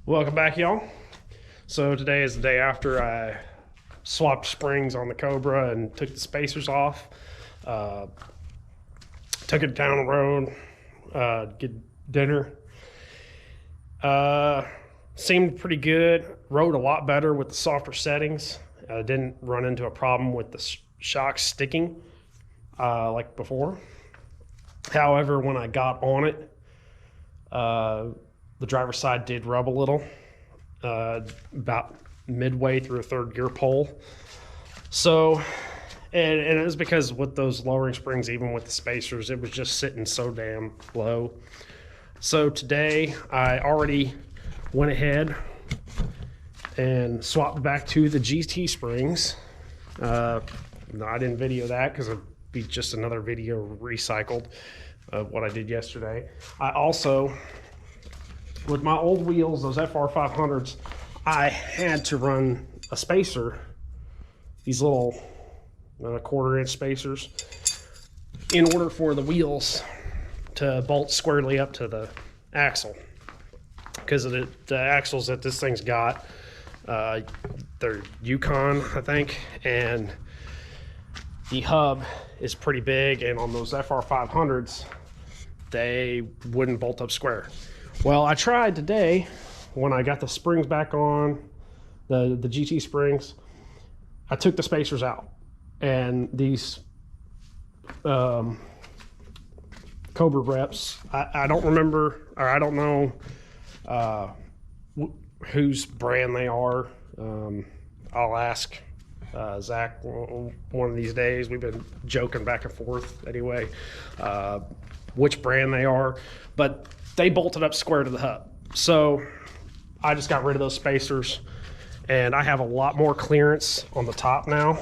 Welcome back, y'all. So today is the day after I swapped springs on the Cobra and took the spacers off. Took it down the road, get dinner. Seemed pretty good. Rode a lot better with the softer settings. Didn't run into a problem with the shocks sticking like before. However, when I got on it, the driver's side did rub a little, about midway through a third gear pull. So, and it was because with those lowering springs, even with the spacers, it was just sitting so damn low. So today I already went ahead and swapped back to the GT springs. No, I didn't video that because it'd be just another video recycled of what I did yesterday. I also, with my old wheels, those FR500s, I had to run a spacer, these little 1/4 inch spacers, in order for the wheels to bolt squarely up to the axle. Because of the axles that this thing's got, they're Yukon, I think, and the hub is pretty big, and on those FR500s, they wouldn't bolt up square. Well, I tried today when I got the springs back on, the GT springs. I took the spacers out, and these Cobra reps, I don't remember, or I don't know whose brand they are. I'll ask Zach one of these days. We've been joking back and forth anyway, which brand they are, but they bolted up square to the hub. So I just got rid of those spacers, and I have a lot more clearance on the top now.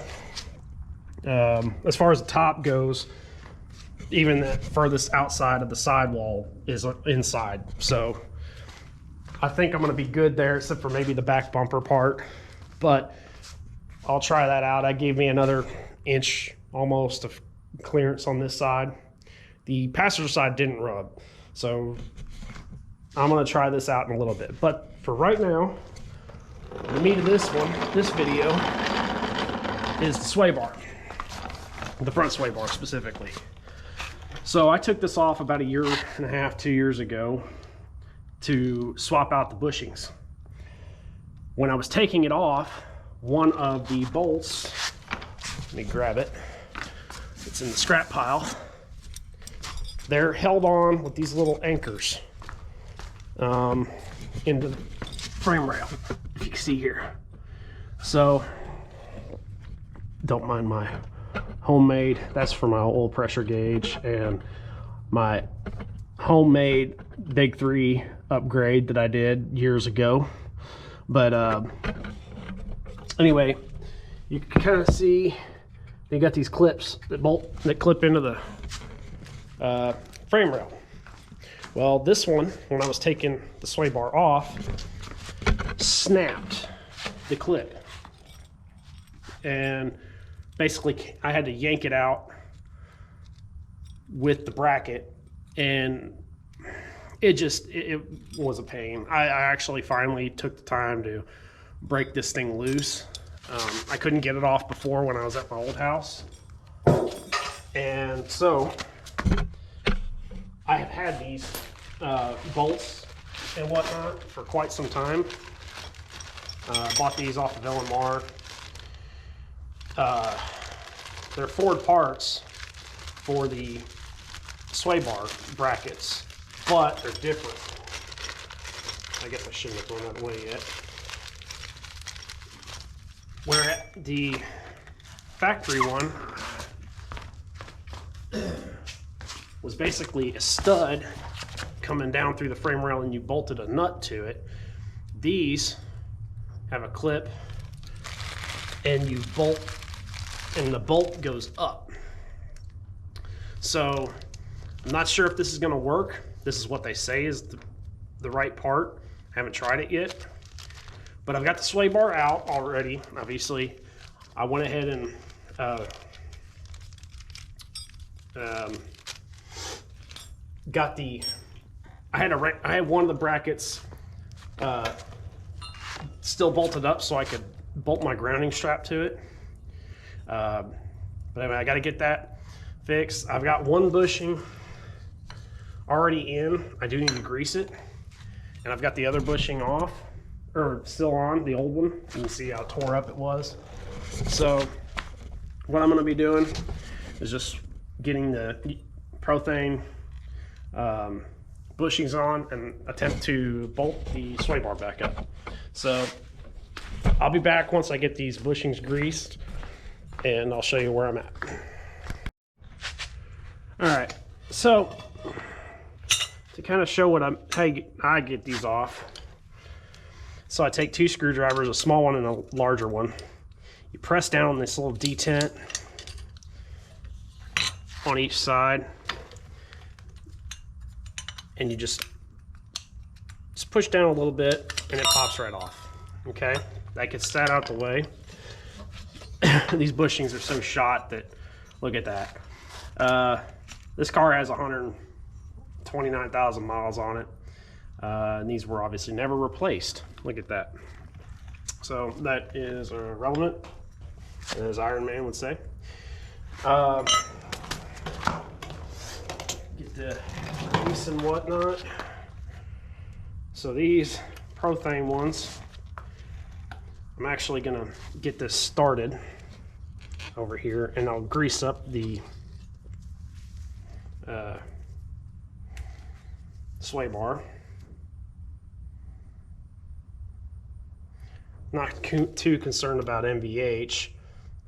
As far as the top goes, even the furthest outside of the sidewall is inside. So I think I'm gonna be good there, except for maybe the back bumper part, but I'll try that out. That gave me another inch almost of clearance on this side. The passenger side didn't rub, so I'm gonna try this out in a little bit. But for right now, the meat of this video, is the sway bar, the front sway bar specifically. So I took this off about 1.5 to 2 years ago to swap out the bushings. When I was taking it off, one of the bolts, let me grab it, it's in the scrap pile, they're held on with these little anchors into the frame rail, if you can see here. So don't mind my homemade, that's for my oil pressure gauge, and my homemade Big 3 upgrade that I did years ago. But anyway, you can kind of see they got these clips that clip into the frame rail. Well, this one, when I was taking the sway bar off, snapped the clip, and basically I had to yank it out with the bracket, and it was a pain. I actually finally took the time to break this thing loose. I couldn't get it off before when I was at my old house, and so I have had these bolts and whatnot for quite some time. Bought these off of LMR. They're Ford parts for the sway bar brackets, but they're different. I guess I shouldn't have thrown that away yet. Where the factory one was basically a stud coming down through the frame rail, and you bolted a nut to it. These have a clip, and you bolt, and the bolt goes up. So I'm not sure if this is going to work. This is what they say is the right part. I haven't tried it yet, but I've got the sway bar out already. Obviously, I went ahead and got the, I had one of the brackets still bolted up so I could bolt my grounding strap to it. But anyway, I got to get that fixed. I've got one bushing already in. I do need to grease it. And I've got the other bushing off, or still on, the old one. You can see how tore up it was. So what I'm going to be doing is just getting the Prothane bushings on and attempt to bolt the sway bar back up. So I'll be back once I get these bushings greased, and I'll show you where I'm at. All right, so to kind of show how I get these off. So I take 2 screwdrivers, a small one and a larger one. You press down on this little detent on each side, and you just push down a little bit and it pops right off. Okay, that gets that out the way. These bushings are so shot that, look at that. This car has 129,000 miles on it. And these were obviously never replaced. Look at that. So that is irrelevant, as Iron Man would say. Get the grease and whatnot. So these Prothane ones, I'm actually gonna get this started over here, and I'll grease up the sway bar. Not too concerned about MVH.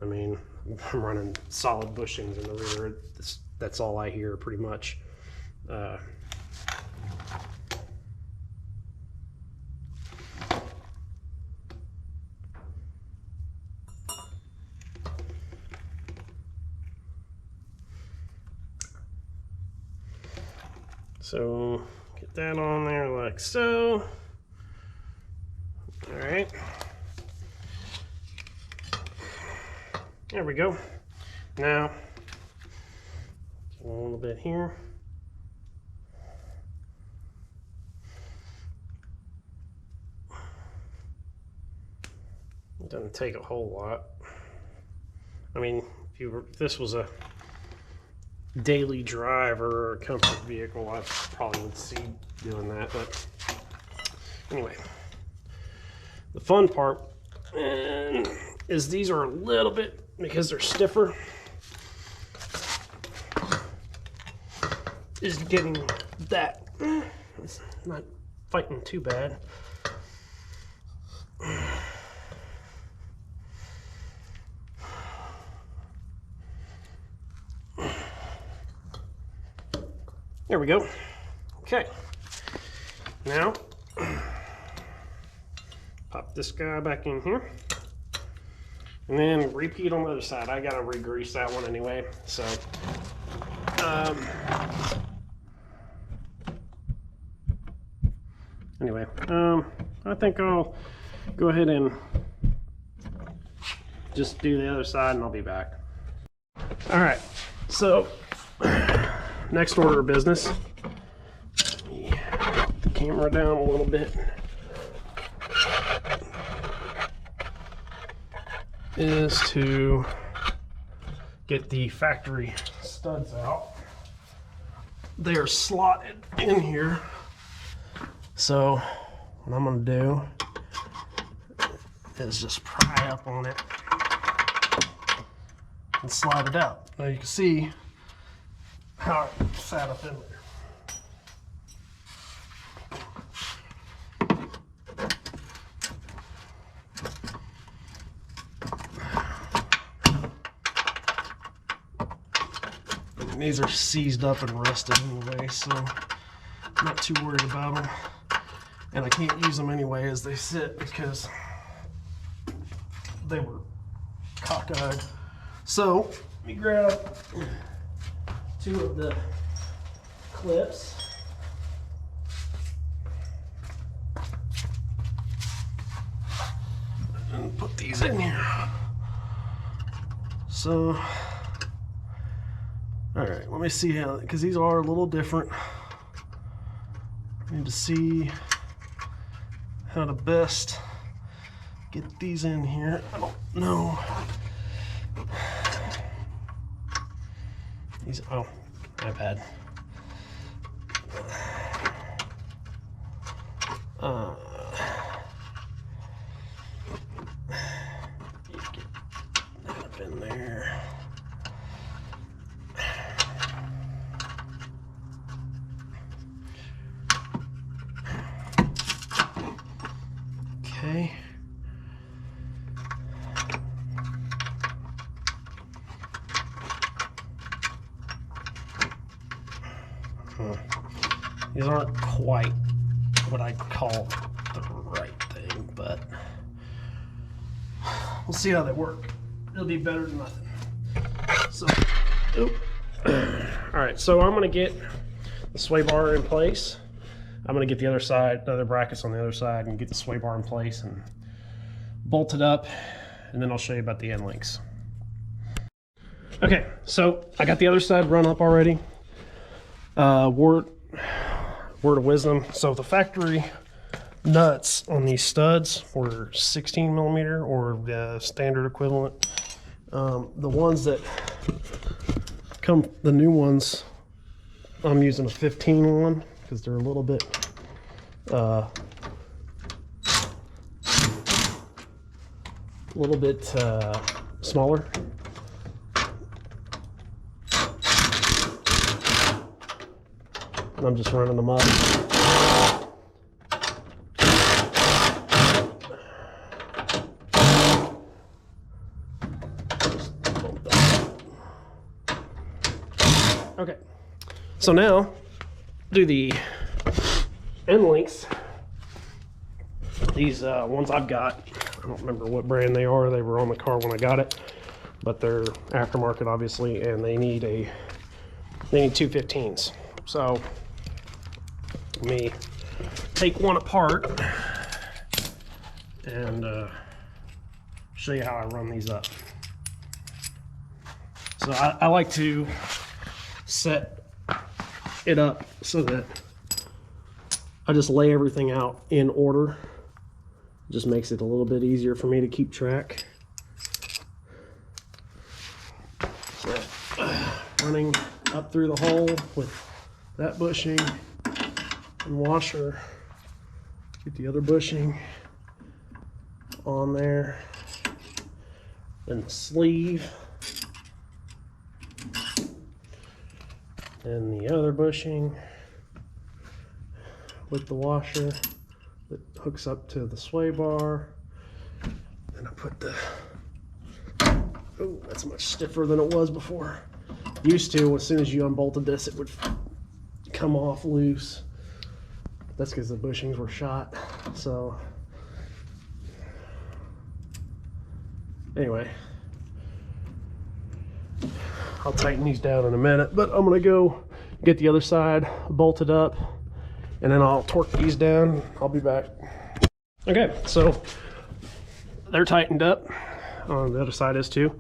I mean, I'm running solid bushings in the rear. That's all I hear pretty much. So get that on there like so. All right. There we go. Now, a little bit here. It doesn't take a whole lot. I mean, if this was a daily drive or a comfort vehicle, I probably would see doing that. But anyway, the fun part is these are a little bit, because they're stiffer, is getting that. It's not fighting too bad. There we go. Okay. Now, pop this guy back in here. And then repeat on the other side. I gotta re-grease that one anyway. So, anyway, I think I'll go ahead and just do the other side, and I'll be back. All right. So, next order of business. Let me drop the camera down a little bit. Is to get the factory studs out. They are slotted in here. So what I'm gonna do is just pry up on it and slide it out. Now you can see how it sat up in there. These are seized up and rusted anyway, so I'm not too worried about them. And I can't use them anyway as they sit because they were cockeyed. So let me grab 2 of the clips. And put these in here. So, all right, let me see how, because these are a little different. I need to see how to best get these in here. I don't know. These, oh, my bad. Get that up in there. Okay. These aren't quite what I call the right thing, but we'll see how they work. It'll be better than nothing. So, all right, so I'm gonna get the sway bar in place. I'm gonna get the other side, the other brackets on the other side, and get the sway bar in place and bolt it up, and then I'll show you about the end links. Okay, so I got the other side run up already. Word of wisdom. So the factory nuts on these studs were 16 millimeter or the standard equivalent. The ones that come, the new ones, I'm using a 15 one because they're a little bit smaller. And I'm just running them up. Okay, so now do the end links. These ones I've got, I don't remember what brand they are. They were on the car when I got it, but they're aftermarket obviously, and they need two 15s. So let me take one apart and show you how I run these up. So I like to set it up so that I just lay everything out in order. It just makes it a little bit easier for me to keep track. So running up through the hole with that bushing and washer, get the other bushing on there, then the sleeve, and the other bushing with the washer that hooks up to the sway bar. Then I put the, oh, that's much stiffer than it was before. Used to, as soon as you unbolted this, it would come off loose. That's because the bushings were shot. So anyway, I'll tighten these down in a minute, but I'm gonna go get the other side bolted up and then I'll torque these down. I'll be back. Okay, so they're tightened up. The other side is too.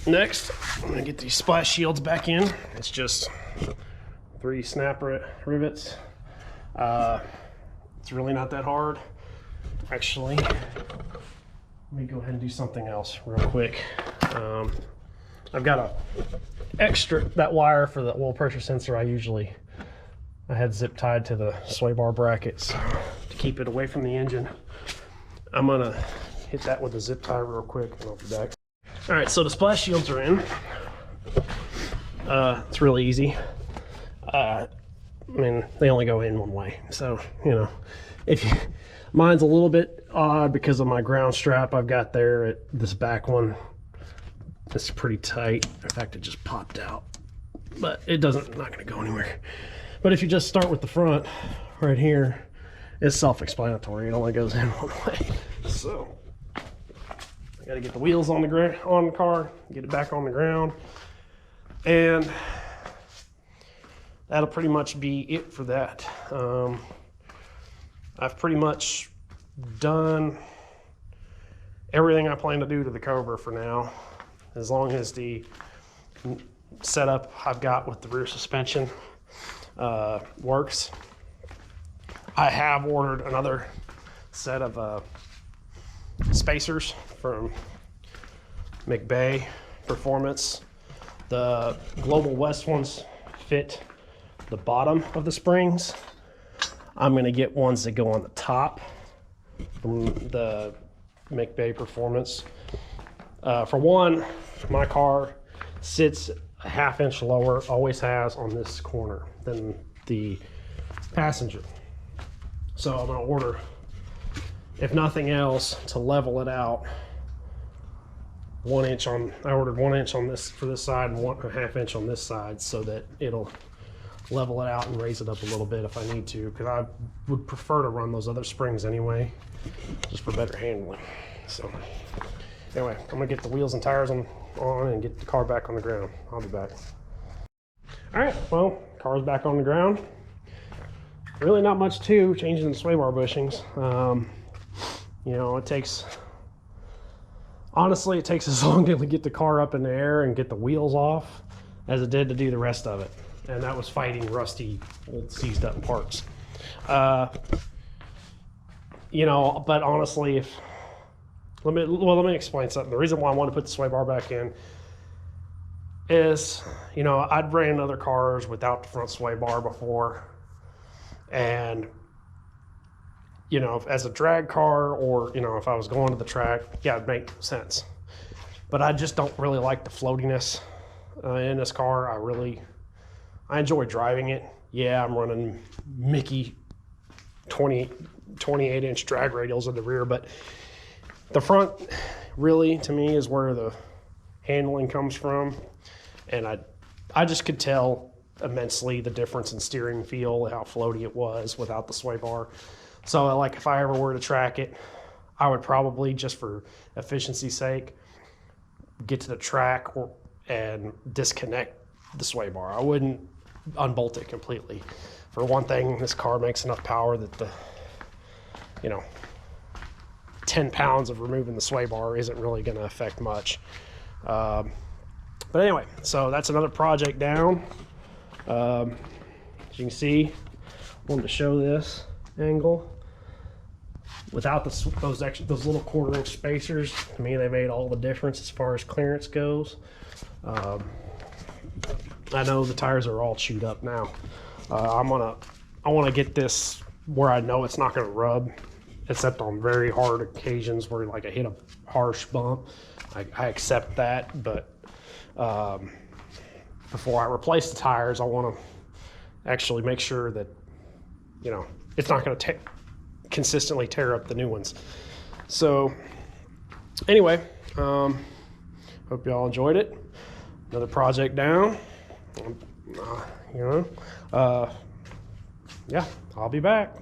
Next, I'm gonna get these splash shields back in. It's just 3 snap rivets. It's really not that hard. Actually, let me go ahead and do something else real quick. I've got a extra, that wire for the oil pressure sensor I had zip tied to the sway bar brackets to keep it away from the engine. I'm gonna hit that with a zip tie real quick and I'll be back. All right, so the splash shields are in. It's really easy. I mean, they only go in one way. So, you know, mine's a little bit odd because of my ground strap I've got there. This back one, it's pretty tight. In fact, it just popped out, but not gonna go anywhere. But if you just start with the front right here, it's self-explanatory. It only goes in one way. So I got to get the wheels on the car, get it back on the ground, and that'll pretty much be it for that. I've pretty much done everything I plan to do to the Cobra for now, as long as the setup I've got with the rear suspension works. I have ordered another set of spacers from McBay Performance. The Global West ones fit the bottom of the springs. I'm going to get ones that go on the top from the McBay Performance. For one, my car sits a ½ inch lower, always has, on this corner than the passenger. So I'm going to order, if nothing else, to level it out, 1 inch on, I ordered 1 inch on this for this side and 1½ inch on this side, so that it'll level it out and raise it up a little bit if I need to, because I would prefer to run those other springs anyway, just for better handling. So anyway, I'm gonna get the wheels and tires on and get the car back on the ground. I'll be back. All right, well, car's back on the ground. Really not much to changing the sway bar bushings. You know, it takes, honestly, it takes as long to get the car up in the air and get the wheels off as it did to do the rest of it. And that was fighting rusty, old seized up parts. You know, but honestly, if, let me explain something. The reason why I want to put the sway bar back in is, you know, I'd ran other cars without the front sway bar before. And, you know, as a drag car, or, you know, if I was going to the track, yeah, it'd make sense. But I just don't really like the floatiness in this car. I enjoy driving it. Yeah, I'm running Mickey 28-inch drag radials in the rear, but the front really, to me, is where the handling comes from. And I just could tell immensely the difference in steering feel, how floaty it was without the sway bar. So like, if I ever were to track it, I would probably, just for efficiency's sake, get to the track and disconnect the sway bar. I wouldn't unbolt it completely. For one thing, this car makes enough power that the, you know, 10 pounds of removing the sway bar isn't really going to affect much. But anyway, so that's another project down. As you can see, I wanted to show this angle. Without those little 1/4-inch spacers, to me, they made all the difference as far as clearance goes. I know the tires are all chewed up now. I want to get this where I know it's not going to rub, except on very hard occasions where, like, I hit a harsh bump. I accept that, but before I replace the tires, I want to actually make sure that, you know, it's not going to consistently tear up the new ones. So anyway, hope y'all enjoyed it. Another project down. You know, yeah, I'll be back.